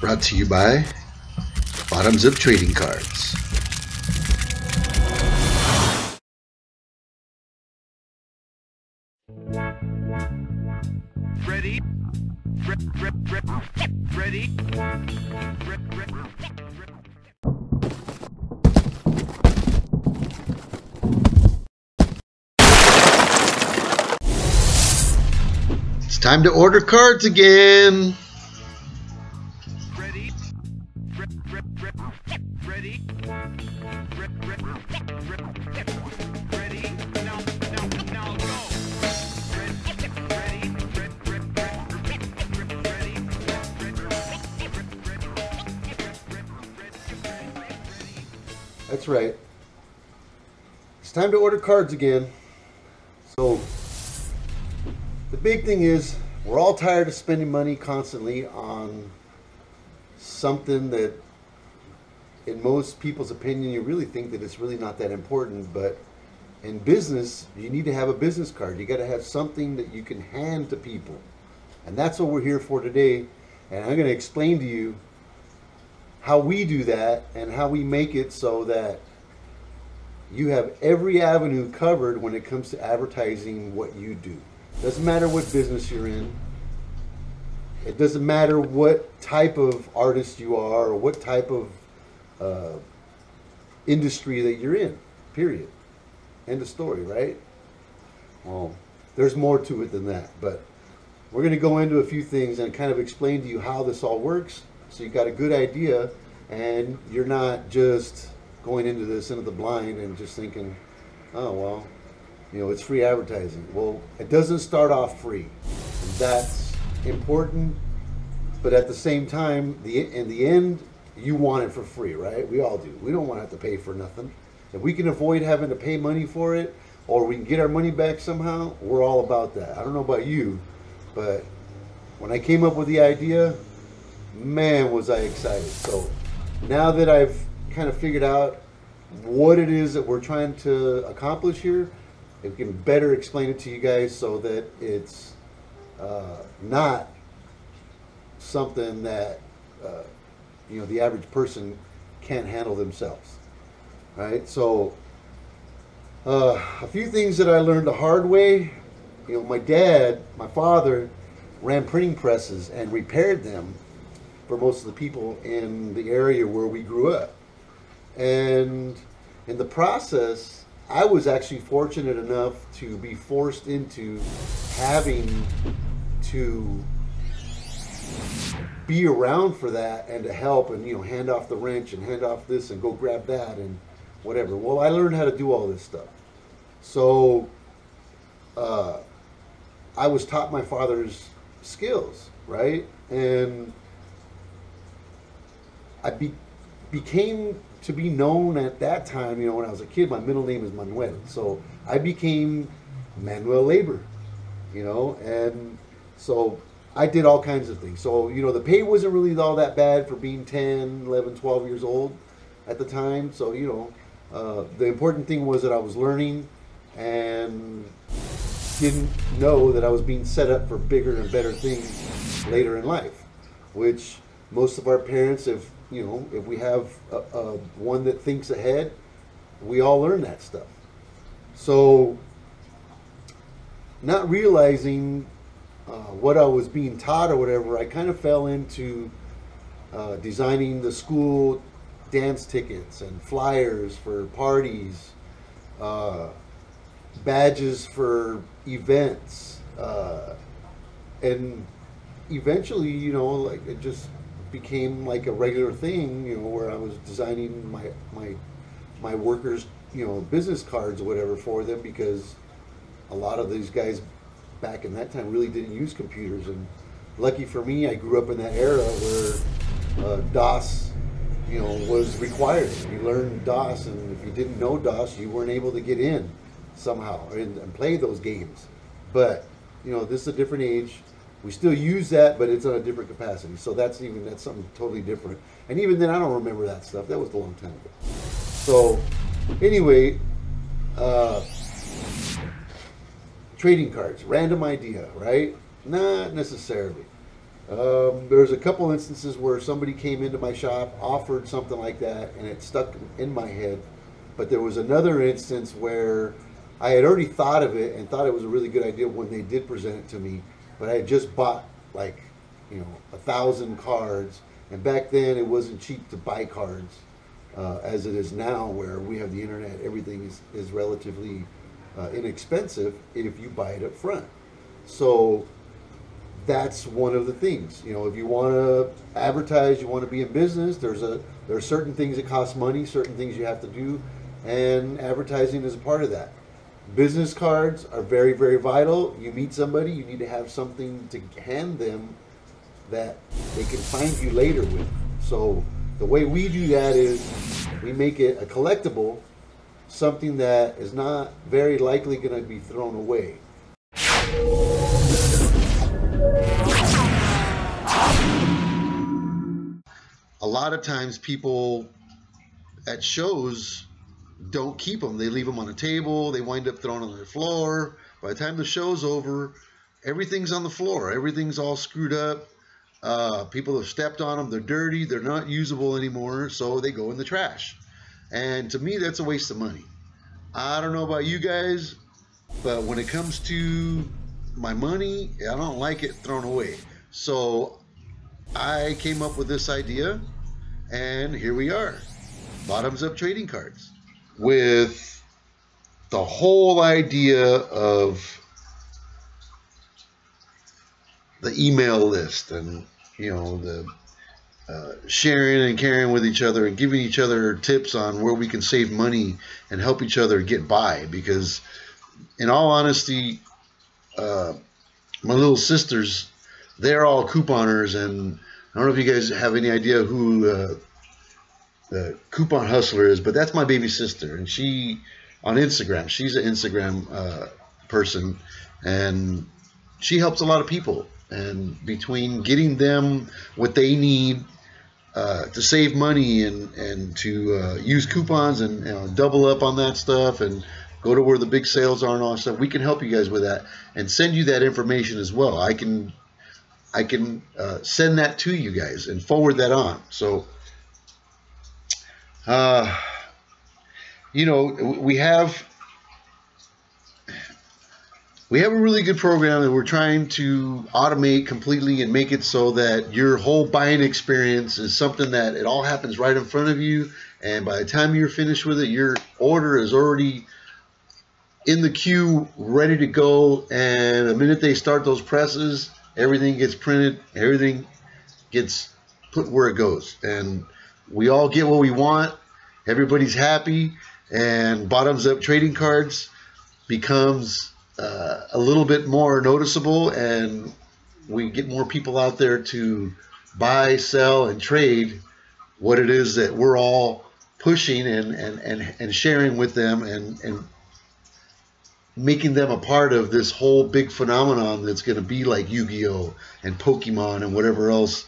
Brought to you by Bottoms Up Trading Cards. Ready? Ready? It's time to order cards again. Ready? Ready? Ready? Now go. That's right. It's time to order cards again. So the big thing is we're all tired of spending money constantly on something that in most people's opinion you really think that it's really not that important, but in business you need to have a business card. You got to have something that you can hand to people, and that's what we're here for today. And I'm going to explain to you how we do that and how we make it so that you have every avenue covered when it comes to advertising what you do. Doesn't matter what business you're in. It doesn't matter what type of artist you are or what type of industry that you're in, period. End of story, right? Well, there's more to it than that, but we're going to go into a few things and kind of explain to you how this all works so you got a good idea and you're not just going into this into the blind and just thinking, oh, well, you know, it's free advertising. Well, it doesn't start off free. And that's important, but at the same time, in the end, you want it for free, right? We all do. We don't want to have to pay for nothing. If we can avoid having to pay money for it, or we can get our money back somehow, we're all about that. I don't know about you, but when I came up with the idea, man, was I excited. So now that I've kind of figured out what it is that we're trying to accomplish here, I can better explain it to you guys so that it's not something that you know, the average person can't handle themselves. Right? So a few things that I learned the hard way. You know, my father ran printing presses and repaired them for most of the people in the area where we grew up. And in the process, I was actually fortunate enough to be forced into having to be around for that and to help and, you know, hand off the wrench and hand off this and go grab that and whatever. Well, I learned how to do all this stuff. So I was taught my father's skills, right? And I became to be known at that time, you know, when I was a kid. My middle name is Manuel. So I became Manuel Labor, you know, and so I did all kinds of things. So, you know, the pay wasn't really all that bad for being 10, 11, 12 years old at the time. So, you know, the important thing was that I was learning and didn't know that I was being set up for bigger and better things later in life, which most of our parents, if we have one that thinks ahead, we all learn that stuff. So not realizing what I was being taught or whatever, I kind of fell into designing the school dance tickets and flyers for parties, badges for events, and eventually, you know, like it just became like a regular thing, you know, where I was designing my workers, you know, business cards or whatever for them, because a lot of these guys back in that time really didn't use computers. And lucky for me, I grew up in that era where DOS, you know, was required. You learned DOS, and if you didn't know DOS, you weren't able to get in somehow and play those games. But, you know, this is a different age. We still use that, but it's on a different capacity. So that's something totally different. And even then, I don't remember that stuff. That was a long time ago. So anyway, trading cards, random idea, right? Not necessarily. There's a couple instances where somebody came into my shop, offered something like that, and it stuck in my head. But there was another instance where I had already thought of it and thought it was a really good idea when they did present it to me. But I had just bought like, 1,000 cards, and back then it wasn't cheap to buy cards as it is now, where we have the internet. Everything is relatively inexpensive if you buy it up front. So that's one of the things. If you want to advertise, you want to be in business, there are certain things that cost money, certain things you have to do, and advertising is a part of that. Business cards are very, very vital. You meet somebody, you need to have something to hand them that they can find you later with. So the way we do that is we make it a collectible, something that is not very likely going to be thrown away. A lot of times people at shows don't keep them. They leave them on a table. They wind up throwing them on the floor. By the time the show's over, everything's on the floor. Everything's all screwed up. People have stepped on them. They're dirty. They're not usable anymore. So they go in the trash. And to me, that's a waste of money. I don't know about you guys, but when it comes to my money, I don't like it thrown away. So I came up with this idea, and here we are. Bottoms Up Trading Cards, with the whole idea of the email list and the sharing and caring with each other and giving each other tips on where we can save money and help each other get by. Because in all honesty, my little sisters, they're all couponers, and I don't know if you guys have any idea who the coupon hustler is, but that's my baby sister, and she on Instagram, she's an Instagram person, and she helps a lot of people. And between getting them what they need to save money and to use coupons and double up on that stuff and go to where the big sales are and all that stuff, we can help you guys with that and send you that information as well. I can send that to you guys and forward that on. So we have a really good program that we're trying to automate completely and make it so that your whole buying experience is something that it all happens right in front of you, and by the time you're finished with it, your order is already in the queue ready to go, and the minute they start those presses, everything gets printed, everything gets put where it goes, and we all get what we want. Everybody's happy, and Bottoms Up Trading Cards becomes a little bit more noticeable, and we get more people out there to buy, sell, and trade what it is that we're all pushing and sharing with them, and making them a part of this whole big phenomenon that's going to be like Yu-Gi-Oh! And Pokemon and whatever else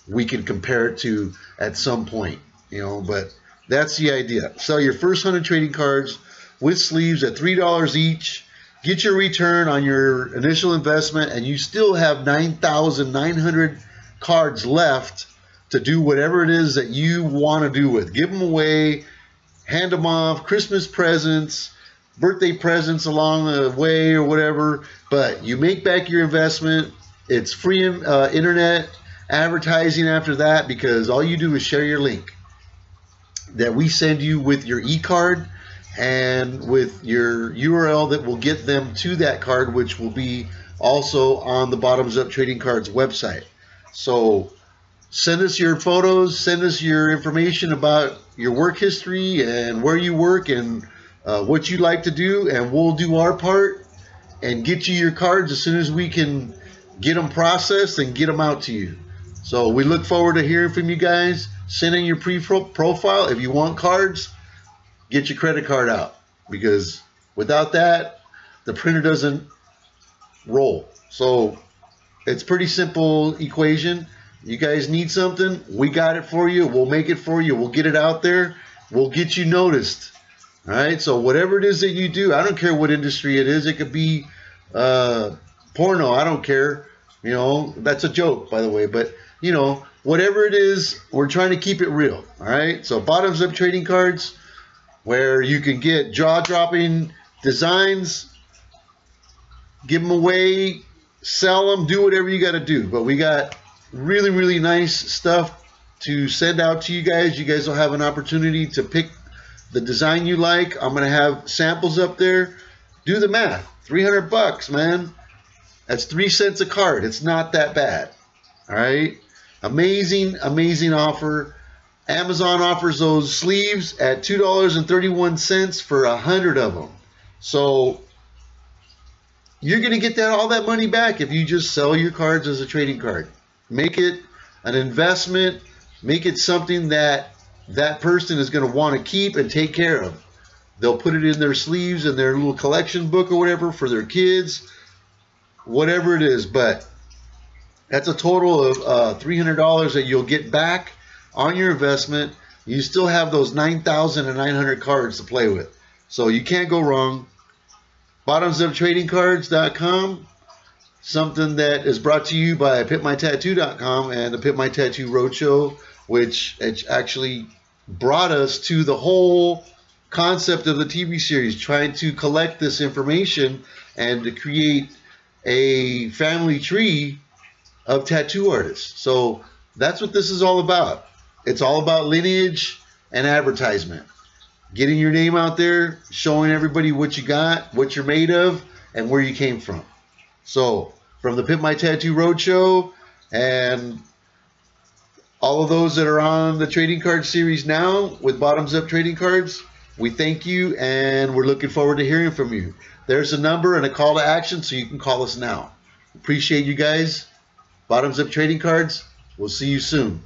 we can compare it to at some point, but that's the idea. Sell your first 100 trading cards with sleeves at $3 each. Get your return on your initial investment, and you still have 9,900 cards left to do whatever it is that you want to do with. Give them away, hand them off, Christmas presents, birthday presents along the way or whatever, but you make back your investment. It's free internet advertising after that, because all you do is share your link that we send you with your e-card and with your URL that will get them to that card, which will be also on the Bottoms Up Trading Cards website. So send us your photos, send us your information about your work history and where you work and what you like to do, and we'll do our part and get you your cards as soon as we can get them processed and get them out to you. So we look forward to hearing from you guys. Send in your profile. If you want cards, get your credit card out, because without that, the printer doesn't roll. So it's pretty simple equation. You guys need something, we got it for you. We'll make it for you. We'll get it out there. We'll get you noticed. All right. So whatever it is that you do, I don't care what industry it is. It could be porno. I don't care. You know, that's a joke, by the way, but you know, whatever it is, we're trying to keep it real. All right. So bottoms up trading cards, where you can get jaw-dropping designs, give them away, sell them, do whatever you got to do. But we got really, really nice stuff to send out to you guys. You guys will have an opportunity to pick the design you like. I'm going to have samples up there. Do the math. $300, man. That's 3 cents a card. It's not that bad. All right. Amazing, amazing offer. Amazon offers those sleeves at $2.31 for 100 of them. So you're going to get all that money back if you just sell your cards as a trading card. Make it an investment. Make it something that that person is going to want to keep and take care of. They'll put it in their sleeves in their little collection book or whatever for their kids, whatever it is. But that's a total of $300 that you'll get back on your investment. You still have those 9,900 cards to play with. So you can't go wrong. Bottomsuptradingcards.com. Something that is brought to you by PitMyTattoo.com and the Pit My Tattoo Roadshow, which actually brought us to the whole concept of the TV series, trying to collect this information and to create a family tree of tattoo artists. So that's what this is all about. It's all about lineage and advertisement. Getting your name out there, showing everybody what you got, what you're made of, and where you came from. So from the Pit My Tattoo Roadshow and all of those that are on the trading card series now with Bottoms Up Trading Cards, we thank you and we're looking forward to hearing from you. There's a number and a call to action, so you can call us now. Appreciate you guys. Bottoms Up Trading Cards. We'll see you soon.